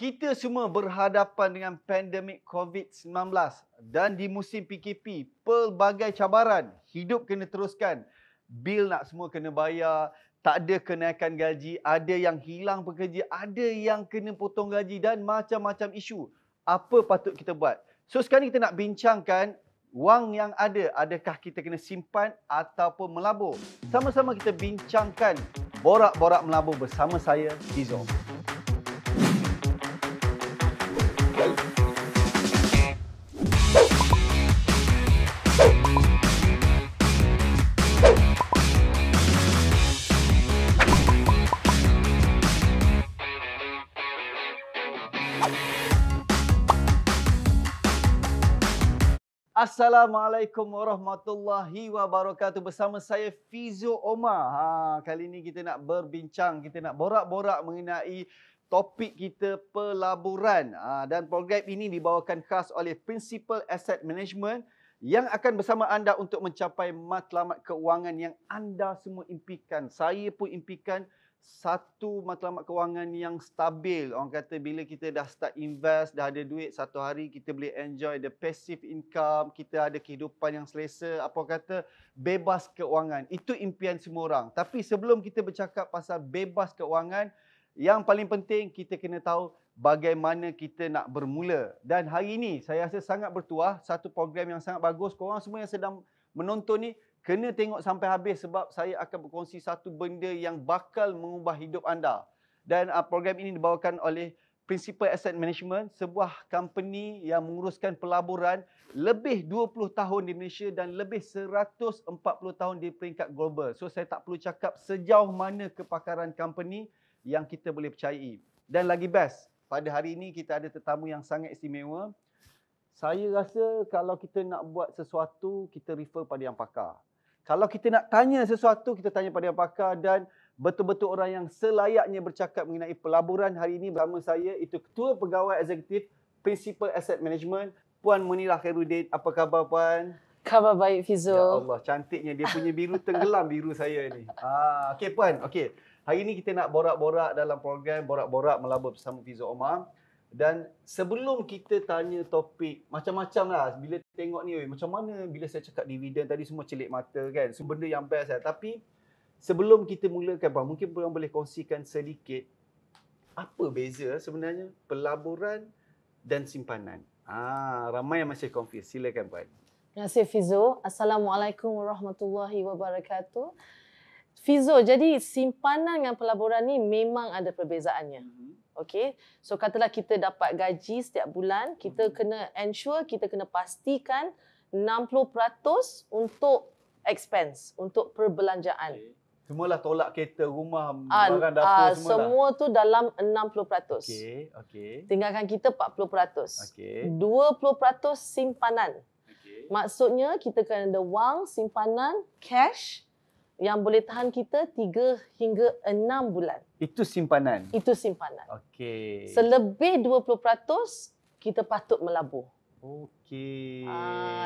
Kita semua berhadapan dengan pandemik COVID-19 dan di musim PKP, pelbagai cabaran. Hidup kena teruskan, bil nak semua kena bayar, tak ada kenaikan gaji, ada yang hilang pekerja, ada yang kena potong gaji dan macam-macam isu. Apa patut kita buat? So sekarang kita nak bincangkan wang yang ada, adakah kita kena simpan ataupun melabur? Sama-sama kita bincangkan borak-borak melabur bersama saya, Fizo. Assalamualaikum warahmatullahi wabarakatuh. Bersama saya Fizo Omar. Kali ini kita nak berbincang, kita nak borak-borak mengenai topik kita pelaburan. Dan program ini dibawakan khas oleh Principal Asset Management yang akan bersama anda untuk mencapai matlamat keuangan yang anda semua impikan. Saya pun impikan satu matlamat kewangan yang stabil. Orang kata bila kita dah start invest, dah ada duit, satu hari kita boleh enjoy the passive income, kita ada kehidupan yang selesa, apa kata bebas keuangan. Itu impian semua orang. Tapi sebelum kita bercakap pasal bebas keuangan, yang paling penting kita kena tahu bagaimana kita nak bermula. Dan hari ini saya rasa sangat bertuah, satu program yang sangat bagus. Korang semua yang sedang menonton ni kena tengok sampai habis sebab saya akan berkongsi satu benda yang bakal mengubah hidup anda. Dan program ini dibawakan oleh Principal Asset Management, sebuah company yang menguruskan pelaburan lebih 20 tahun di Malaysia dan lebih 140 tahun di peringkat global. So saya tak perlu cakap sejauh mana kepakaran company yang kita boleh percayai. Dan lagi best, pada hari ini kita ada tetamu yang sangat istimewa. Saya rasa kalau kita nak buat sesuatu, kita refer pada yang pakar. Kalau kita nak tanya sesuatu, kita tanya pada yang pakar dan betul-betul orang yang selayaknya bercakap mengenai pelaburan. Hari ini bersama saya itu Ketua Pegawai Eksekutif Principal Asset Management, Puan Munirah Khairuddin. Apa khabar Puan? Khabar baik Fizo. Ya Allah, cantiknya dia punya biru tenggelam biru saya ni. Okey Puan, okey. Hari ini kita nak borak-borak dalam program Borak-borak Melabur bersama Fizo Omar. Dan sebelum kita tanya topik macam-macam lah, bila tengok ni, macam mana bila saya cakap dividen tadi semua celik mata kan, so benda yang best lah. Tapi sebelum kita mulakan, mungkin korang boleh kongsikan sedikit apa beza sebenarnya pelaburan dan simpanan. Ramai yang masih confused. Silakan Puan. Terima kasih Fizo. Assalamualaikum warahmatullahi wabarakatuh. Fizo, jadi simpanan dengan pelaburan ni memang ada perbezaannya. Okey. So katalah kita dapat gaji setiap bulan, kita kena ensure, kita kena pastikan 60% untuk expense, untuk perbelanjaan. Okay. Semualah tolak kereta, rumah, barang dapur semua tu dalam 60%. Okey. Tinggalkan kita 40%. Okey. 20% simpanan. Okey. Maksudnya kita kena ada wang simpanan cash yang boleh tahan kita 3 hingga 6 bulan. Itu simpanan? Itu simpanan. Okey. Selebih 20% kita patut melabur. Okey.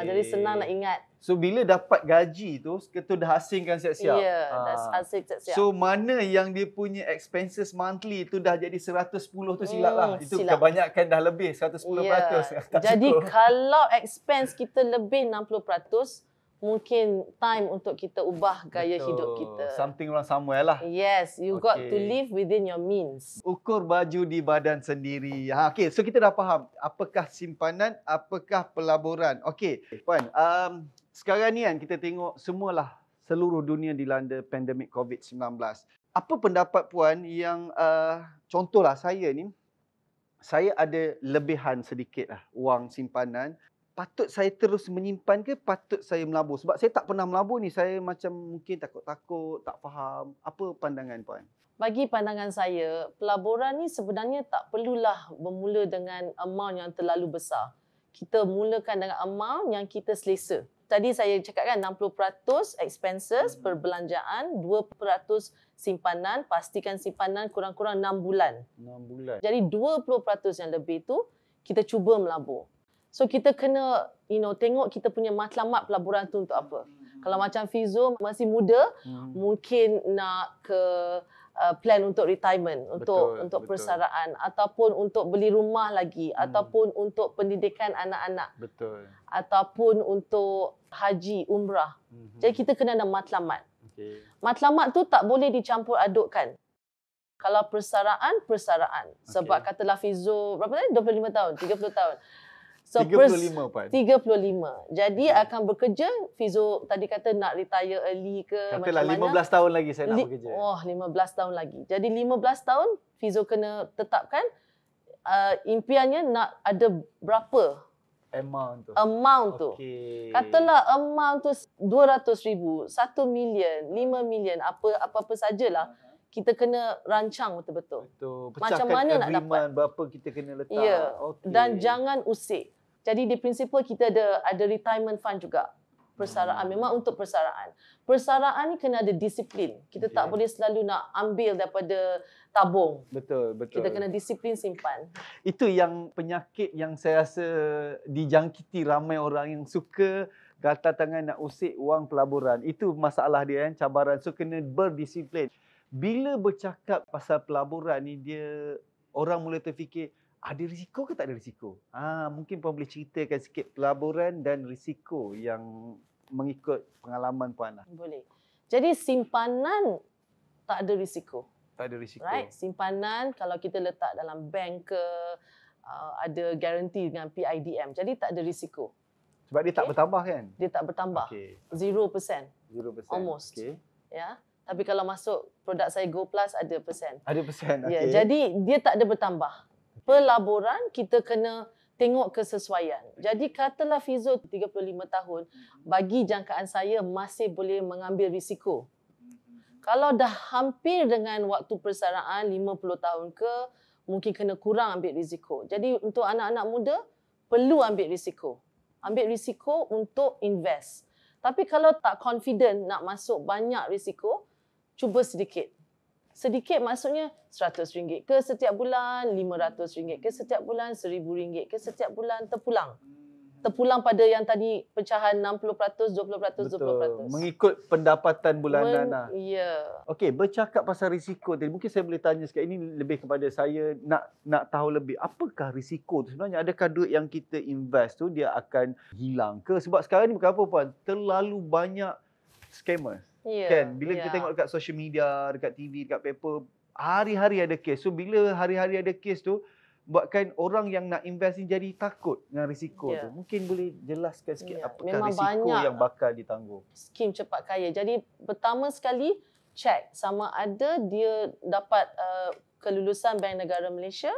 Jadi senang nak ingat. So bila dapat gaji tu, kita dah asingkan siap-siap? Ya, dah asing siap-siap. So mana yang dia punya expenses monthly tu dah jadi 110 tu silap lah. Itu silap. Kebanyakan dah lebih 110%. Jadi kalau expense kita lebih 60%, mungkin time untuk kita ubah gaya hidup kita. Something wrong somewhere lah. Yes, you got to live within your means. Ukur baju di badan sendiri. Okey, so kita dah faham apakah simpanan, apakah pelaburan. Okey, Puan, sekarang ni kan kita tengok semualah seluruh dunia dilanda pandemik COVID-19. Apa pendapat Puan yang contohlah saya ni, saya ada lebihan sedikit lah wang simpanan. Patut saya terus menyimpan ke patut saya melabur? Sebab saya tak pernah melabur ni. Saya macam mungkin takut-takut, tak faham. Apa pandangan Puan? Bagi pandangan saya, pelaburan ni sebenarnya tak perlulah bermula dengan amount yang terlalu besar. Kita mulakan dengan amount yang kita selesa. Tadi saya cakap kan 60% expenses, perbelanjaan, 2% simpanan. Pastikan simpanan kurang-kurang 6 bulan. 6 bulan. Jadi 20% yang lebih tu kita cuba melabur. So kita kena tengok kita punya matlamat pelaburan tu untuk apa. Kalau macam Fizo masih muda, mungkin nak ke plan untuk retirement, untuk Betul. persaraan, ataupun untuk beli rumah lagi, ataupun untuk pendidikan anak-anak, Betul. ataupun untuk haji, umrah. Jadi kita kena ada matlamat. Okey. Matlamat tu tak boleh dicampur adukkan. Kalau persaraan. Sebab katalah Fizo berapa tadi? 25 tahun, 30 tahun. So 35 Puan. 35. Jadi akan bekerja, Fizo tadi kata nak retire early ke Katalah macam mana. 15 tahun lagi saya nak bekerja. Oh, 15 tahun lagi. Jadi 15 tahun Fizo kena tetapkan impiannya nak ada berapa amount tu. Okey. Katalah amount tu 200,000, 1 million, 5 million, apa-apa sajalah. Kita kena rancang betul-betul. Betul. Macam Pecahkan mana nak agreement berapa kita kena letak. Ya. Okey. Dan jangan usik. Jadi di prinsipal kita ada retirement fund juga. Persaraan memang untuk persaraan. Persaraan ni kena ada disiplin. Kita tak boleh selalu nak ambil daripada tabung. Betul. Kita kena disiplin simpan. Itu yang penyakit yang saya rasa dijangkiti ramai orang yang suka gatal tangan nak usik wang pelaburan. Itu masalah dia kan, cabaran. So kena berdisiplin. Bila bercakap pasal pelaburan ni, orang mula terfikir ada risiko ke tak ada risiko? Mungkin Puan boleh ceritakan sikit pelaburan dan risiko yang mengikut pengalaman Puan lah. Boleh. Jadi simpanan tak ada risiko. Tak ada risiko. Right? Simpanan kalau kita letak dalam bank ke, ada guarantee dengan PIDM. Jadi tak ada risiko. Sebab dia tak bertambah kan? Dia tak bertambah. Okey. 0%. 0%. Almost. Okey. Ya. Tapi kalau masuk produk saya Go Plus ada persen. Ada persen. Okey. Ya, jadi dia tak ada bertambah. Pelaburan kita kena tengok kesesuaian. Jadi katalah Fizo 35 tahun, bagi jangkaan saya masih boleh mengambil risiko. Kalau dah hampir dengan waktu persaraan 50 tahun ke, mungkin kena kurang ambil risiko. Jadi untuk anak-anak muda perlu ambil risiko. Ambil risiko untuk invest. Tapi kalau tak confident nak masuk banyak risiko, cuba sedikit. Sedikit maksudnya RM100 ke setiap bulan, RM500 ke setiap bulan, RM1,000 ke setiap bulan, terpulang. Terpulang pada yang tadi pecahan 60%, 20%, 20%. Betul. Mengikut pendapatan bulanan lah. Ya. Okey, bercakap pasal risiko tadi, mungkin saya boleh tanya sikit. Ini lebih kepada saya nak tahu lebih. Apakah risiko tu sebenarnya? Adakah duit yang kita invest tu dia akan hilang ke? Sebab sekarang ni bukan apa Puan, terlalu banyak scammers. Ya. Kan? Bila kita tengok dekat social media, dekat TV, dekat paper, hari-hari ada kes. So bila hari-hari ada kes tu, buatkan orang yang nak invest ni jadi takut dengan risiko tu. Mungkin boleh jelaskan sikit apakah Memang risiko banyak yang bakal ditanggung. Skim cepat kaya. Jadi pertama sekali check sama ada dia dapat kelulusan Bank Negara Malaysia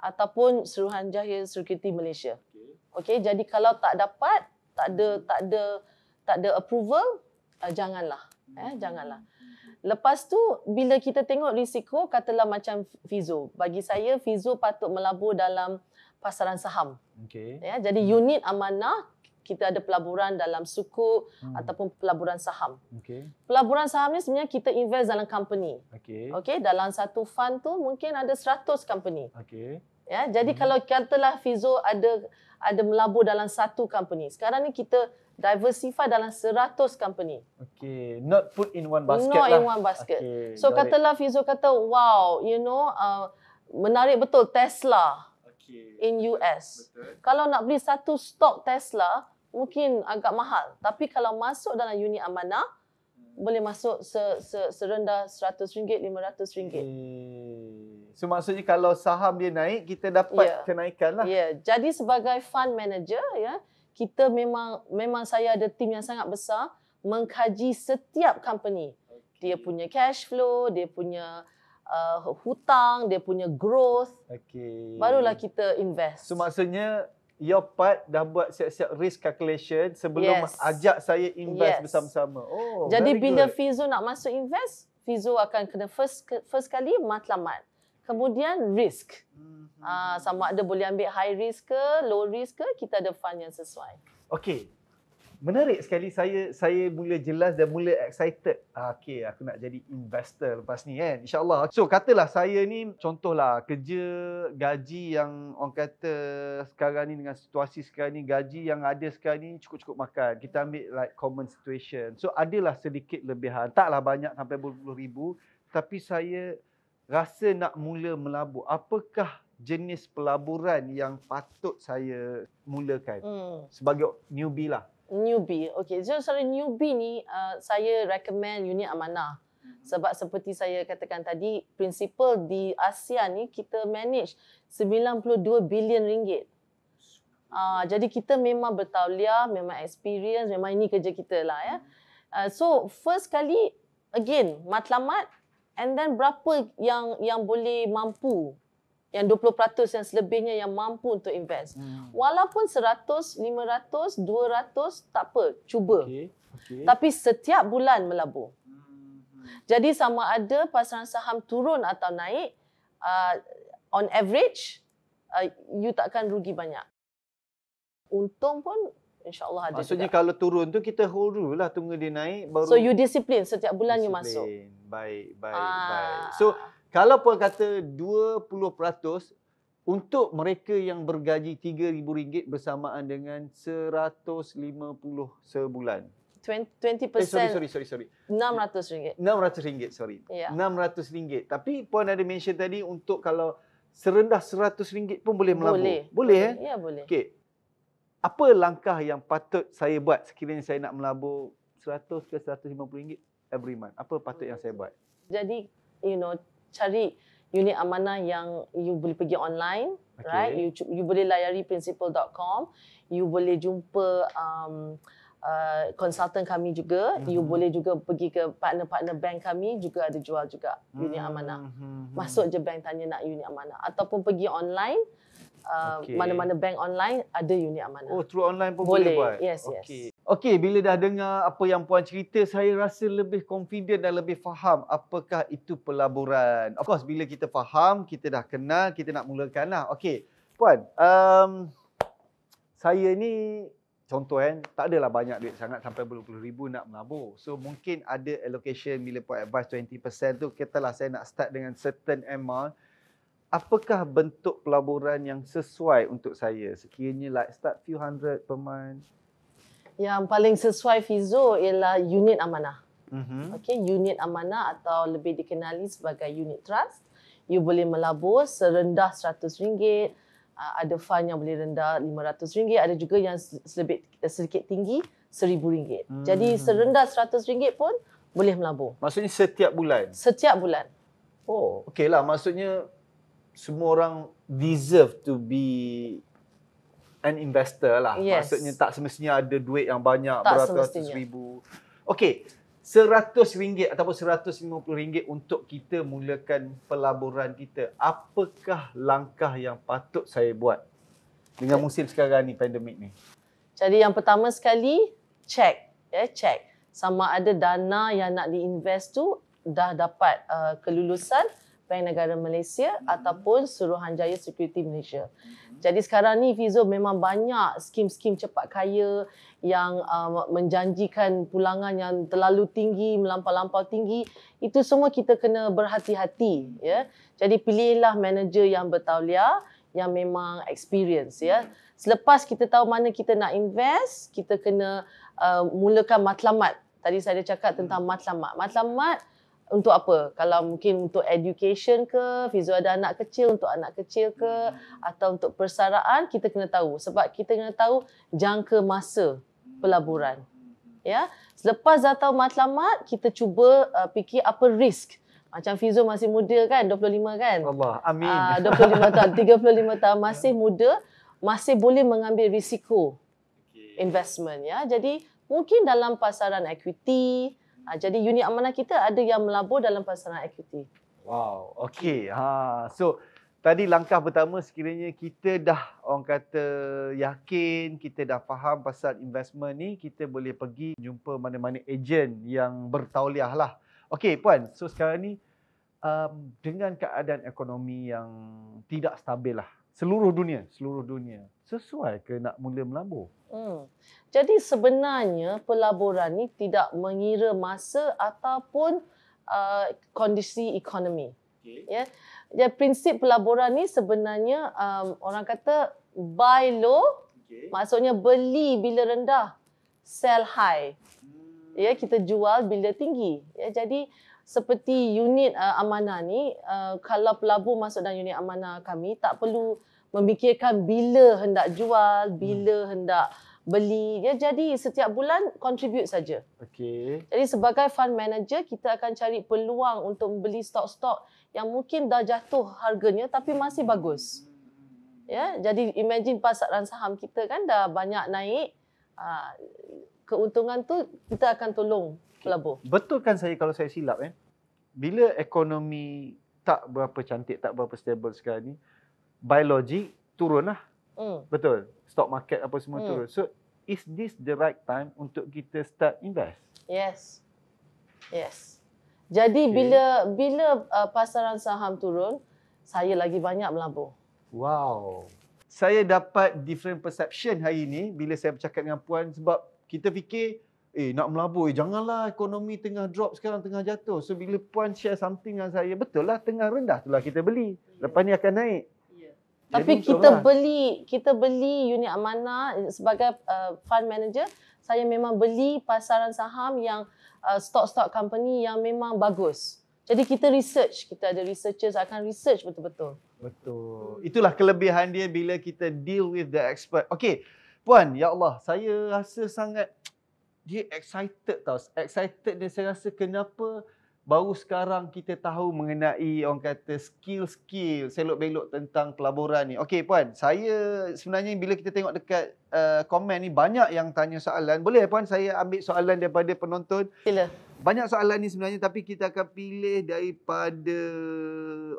ataupun Suruhanjaya Security Malaysia. Okey, jadi kalau tak dapat, tak ada approval, janganlah. Janganlah. Lepas tu, bila kita tengok risiko, katalah macam Fizo. Bagi saya, Fizo patut melabur dalam pasaran saham. Okey. Ya, jadi unit amanah, kita ada pelaburan dalam sukuk ataupun pelaburan saham. Okey. Pelaburan saham ni sebenarnya kita invest dalam company. Okey. Okey, dalam satu fund tu mungkin ada 100 company. Okey. Ya, jadi kalau katalah Fizo ada melabur dalam satu company. Sekarang ni kita diversify dalam 100 company. Okay, not put in one basket Not lah. in one basket. Okay, so katalah Fizo kata, wow, menarik betul Tesla in US. Betul. Kalau nak beli satu stok Tesla, mungkin agak mahal. Tapi kalau masuk dalam unit amanah, boleh masuk serendah RM100, RM500. So maksudnya kalau saham dia naik, kita dapat kenaikan lah. Ya, jadi sebagai fund manager, kita memang saya ada tim yang sangat besar mengkaji setiap company. Dia punya cash flow, dia punya hutang, dia punya growth. Barulah kita invest. So maksudnya your part dah buat siap-siap risk calculation sebelum ajak saya invest bersama-sama. Oh, jadi bila Fizo nak masuk invest, Fizo akan kena first kali matlamat. Kemudian risk. Sama ada boleh ambil high risk ke, low risk ke, kita ada fund yang sesuai. Okey. Menarik sekali, saya mula jelas dan mula excited. Okey, aku nak jadi investor lepas ni kan, insya-Allah. So katalah saya ni contohlah kerja gaji yang orang kata sekarang ni dengan situasi sekarang ni, gaji yang ada sekarang ni cukup-cukup makan. Kita ambil like common situation. So adalah sedikit lebihan, taklah banyak sampai berpuluh ribu. tapi saya rasa nak mula melabur. Apakah jenis pelaburan yang patut saya mulakan sebagai newbie lah? Newbie. Okay, so newbie ni saya recommend unit amanah. Sebab seperti saya katakan tadi, prinsipal di ASEAN ni kita manage 92 bilion ringgit. Jadi kita memang bertauliah, memang experience, memang ini kerja kita lah ya. So first kali, again, matlamat, and then berapa yang boleh mampu. Yang 20% yang selebihnya yang mampu untuk invest. Walaupun 100, 500, 200, tak apa, cuba. Tapi setiap bulan melabur. Jadi sama ada pasaran saham turun atau naik, on average, you takkan rugi banyak. Untung pun insyaAllah ada. Maksudnya juga. kalau turun tu kita hold dulu lah, tunggu dia naik baru. So you disiplin setiap bulan you masuk. Baik. So kalau pun kata 20% untuk mereka yang bergaji RM3,000 bersamaan dengan 150 sebulan. 20%. Sorry. RM600. RM600, sorry. Ya. RM600. Tapi Puan ada mention tadi untuk kalau serendah RM100 pun boleh melabur. Boleh. Ya, boleh. Okey. Apa langkah yang patut saya buat sekiranya saya nak melabur RM100 ke RM150 every month? Apa patut yang saya buat? Jadi, cari unit amanah yang you boleh pergi online, right? You boleh layari principal.com. You boleh jumpa konsultan kami juga. You boleh juga pergi ke partner-partner bank kami, juga ada jual juga unit amanah. Masuk je bank tanya nak unit amanah. Ataupun pergi online, mana-mana bank online ada unit amanah. Oh, through online pun boleh buat? Yes. Okey, bila dah dengar apa yang Puan cerita, saya rasa lebih confident dan lebih faham apakah itu pelaburan. Of course, bila kita faham, kita dah kenal, kita nak mulakan lah. Okey, Puan, saya ni contoh tak adalah banyak duit sangat sampai berpuluh ribu nak melabur. So mungkin ada allocation bila Puan advise 20% tu, katalah saya nak start dengan certain amount. Apakah bentuk pelaburan yang sesuai untuk saya? Sekiranya like start few hundred per month. Yang paling sesuai Fizo ialah unit amanah. Okay, unit amanah atau lebih dikenali sebagai unit trust. You boleh melabur serendah RM100. Ada fund yang boleh rendah RM500. Ada juga yang sedikit tinggi RM1,000. Jadi serendah RM100 pun boleh melabur. Maksudnya setiap bulan? Setiap bulan. Oh, okey lah. Maksudnya semua orang deserve to be an investor lah. Yes. Maksudnya tak semestinya ada duit yang banyak, Tak beratus-ratus semestinya. ribu. Okey, RM100 ataupun RM150 untuk kita mulakan pelaburan kita. Apakah langkah yang patut saya buat dengan musim sekarang ni, pandemik ni? Jadi yang pertama sekali, check sama ada dana yang nak diinvest tu dah dapat kelulusan Bank Negara Malaysia ataupun Suruhanjaya Security Malaysia. Jadi sekarang ni Fizo memang banyak skim-skim cepat kaya yang menjanjikan pulangan yang terlalu tinggi, melampau-lampau tinggi. Itu semua kita kena berhati-hati, ya. Jadi pilihlah manager yang bertauliah, yang memang experience, ya. Selepas kita tahu mana kita nak invest, kita kena mulakan matlamat. Tadi saya ada cakap tentang matlamat. Matlamat untuk apa? Kalau mungkin untuk education ke, Fizo ada anak kecil, untuk anak kecil ke, atau untuk persaraan, kita kena tahu. Sebab kita kena tahu jangka masa pelaburan. Ya, selepas dah tahu matlamat, kita cuba fikir apa risk. Macam Fizo masih muda kan, 25 kan? Allah, amin. 25 tahun, 35 tahun, masih muda, masih boleh mengambil risiko investment, ya. Jadi mungkin dalam pasaran equity. Jadi unit amanah kita ada yang melabur dalam pasaran equity. Wow, okey. So tadi langkah pertama sekiranya kita dah orang kata yakin, kita dah faham pasal investment ni, kita boleh pergi jumpa mana-mana ejen yang bertauliah lah. Okey Puan, so sekarang ni dengan keadaan ekonomi yang tidak stabil lah, seluruh dunia, sesuai ke nak mula melabur? Jadi sebenarnya pelaburan ni tidak mengira masa ataupun kondisi ekonomi. Ya. Jadi prinsip pelaburan ni sebenarnya orang kata buy low, maksudnya beli bila rendah, sell high. Ya, kita jual bila tinggi. Ya, jadi seperti unit amanah ni, kalau pelabur masuk dalam unit amanah kami, tak perlu memikirkan bila hendak jual, bila hendak beli. Ya, jadi setiap bulan contribute saja. Okey. Jadi sebagai fund manager, kita akan cari peluang untuk membeli stok-stok yang mungkin dah jatuh harganya tapi masih bagus. Ya, jadi imagine pasaran saham kita kan dah banyak naik, keuntungan tu kita akan tolong pelabur. Betul kan kalau saya silap bila ekonomi tak berapa cantik, tak berapa stable sekarang ni, by logic turunlah. Betul. Stock market apa semua turun. So is this the right time untuk kita start invest? Yes. Yes. Jadi bila pasaran saham turun, saya lagi banyak melabur. Wow. Saya dapat different perception hari ini bila saya bercakap dengan Puan, sebab kita fikir nak melabur, janganlah ekonomi tengah drop sekarang, tengah jatuh. So bila Puan share something dengan saya, betul lah tengah rendah itulah kita beli. Lepas ni akan naik. Tapi kita beli unit amanah sebagai fund manager, saya memang beli pasaran saham yang stok-stok company yang memang bagus. Jadi kita research, kita ada researchers akan research betul-betul. Betul. Itulah kelebihan dia bila kita deal with the expert. Okey, Puan, ya Allah, saya rasa sangat dia excited tau. Excited dia, saya rasa kenapa baru sekarang kita tahu mengenai orang kata skill-skill selok-belok tentang pelaburan ni. Okey Puan, saya sebenarnya bila kita tengok dekat komen ni banyak yang tanya soalan. Boleh Puan saya ambil soalan daripada penonton? Sila. Banyak soalan ni sebenarnya tapi kita akan pilih daripada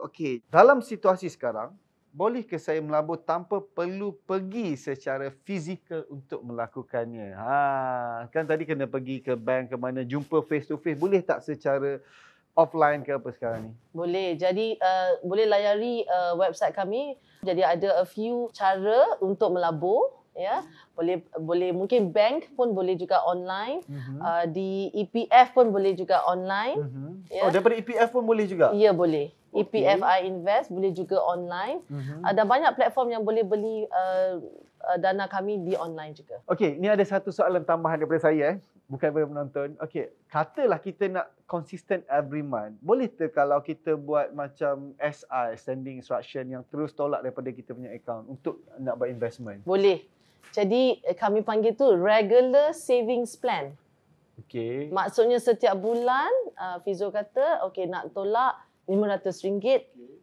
okey, dalam situasi sekarang bolehkah saya melabur tanpa perlu pergi secara fizikal untuk melakukannya? Kan tadi kena pergi ke bank ke mana, jumpa face to face. Boleh tak secara offline ke apa sekarang ni? Boleh. Jadi boleh layari website kami. Jadi ada a few cara untuk melabur. Ya, boleh mungkin bank pun boleh juga online, di EPF pun boleh juga online. Ya. Oh, daripada EPF pun boleh juga? Ya, boleh. EPF iInvest boleh juga online. Ada banyak platform yang boleh beli dana kami di online juga. Okey, ni ada satu soalan tambahan daripada saya bukan daripada penonton. Okey, katalah kita nak consistent every month. Boleh tak kalau kita buat macam SI, standing instruction, yang terus tolak daripada kita punya account untuk nak buat investment? Boleh. Jadi kami panggil tu regular savings plan. Okey. Maksudnya setiap bulan Fizo kata okey nak tolak RM500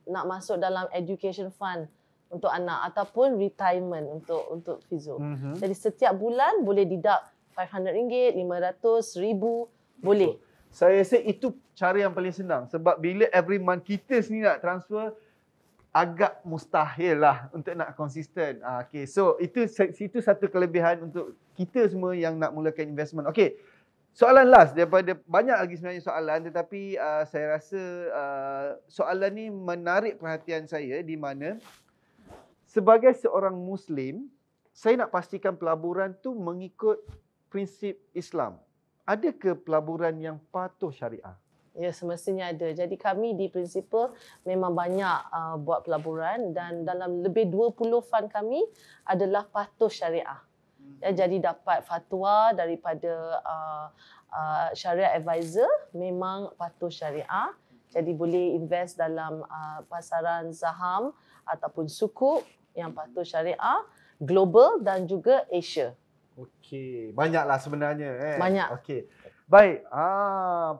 nak masuk dalam education fund untuk anak ataupun retirement untuk Fizo. Jadi setiap bulan boleh deduct RM500, RM500, RM1,000 boleh. Saya rasa itu cara yang paling senang sebab bila every month kita sendiri nak transfer, agak mustahil lah untuk nak konsisten. Okay, so itu satu kelebihan untuk kita semua yang nak mulakan investment. Okay, soalan last daripada banyak lagi sebenarnya soalan, tetapi saya rasa soalan ni menarik perhatian saya di mana sebagai seorang Muslim, saya nak pastikan pelaburan tu mengikut prinsip Islam. Adakah pelaburan yang patuh syariah? Ya, semestinya ada. Jadi kami di Prinsipal memang banyak buat pelaburan dan dalam lebih 20 fund kami adalah patuh syariah. Ya, jadi dapat fatwa daripada syariah advisor memang patuh syariah. Jadi boleh invest dalam pasaran saham ataupun sukuk yang patuh syariah, global dan juga Asia. Okey, banyaklah sebenarnya. Banyak. Okey. Baik,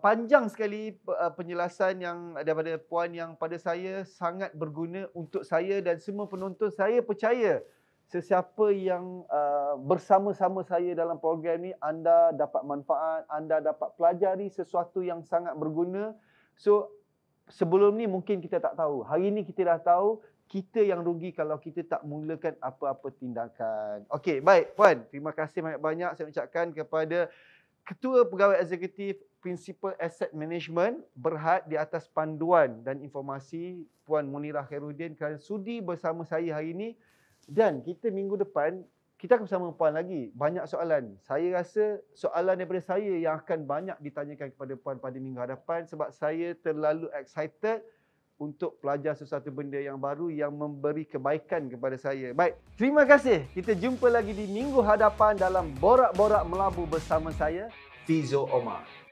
panjang sekali penjelasan yang daripada Puan yang pada saya sangat berguna untuk saya dan semua penonton. Saya percaya sesiapa yang bersama-sama saya dalam program ni, anda dapat manfaat, anda dapat pelajari sesuatu yang sangat berguna. So, sebelum ni mungkin kita tak tahu. Hari ni kita dah tahu. Kita yang rugi kalau kita tak mulakan apa-apa tindakan. Okey, baik Puan. Terima kasih banyak-banyak saya ucapkan kepada Ketua Pegawai Eksekutif Principal Asset Management Berhad di atas panduan dan informasi Puan Munirah Khairuddin kerana sudi bersama saya hari ini. Dan kita minggu depan, kita akan bersama Puan lagi. Banyak soalan. Saya rasa soalan daripada saya yang akan banyak ditanyakan kepada Puan pada minggu hadapan sebab saya terlalu excited untuk belajar sesuatu benda yang baru yang memberi kebaikan kepada saya. Baik, terima kasih. Kita jumpa lagi di minggu hadapan dalam Borak-Borak Melabur bersama saya, Fizio Omar.